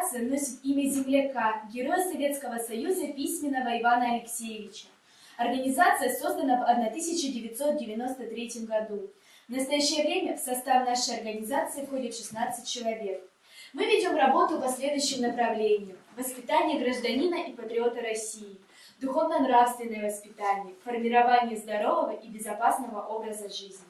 организация носит имя земляка, героя Советского Союза Письменного Ивана Алексеевича. Организация создана в 1993 году. В настоящее время в состав нашей организации входит 16 человек. Мы ведем работу по следующим направлениям: воспитание гражданина и патриота России, духовно-нравственное воспитание, формирование здорового и безопасного образа жизни.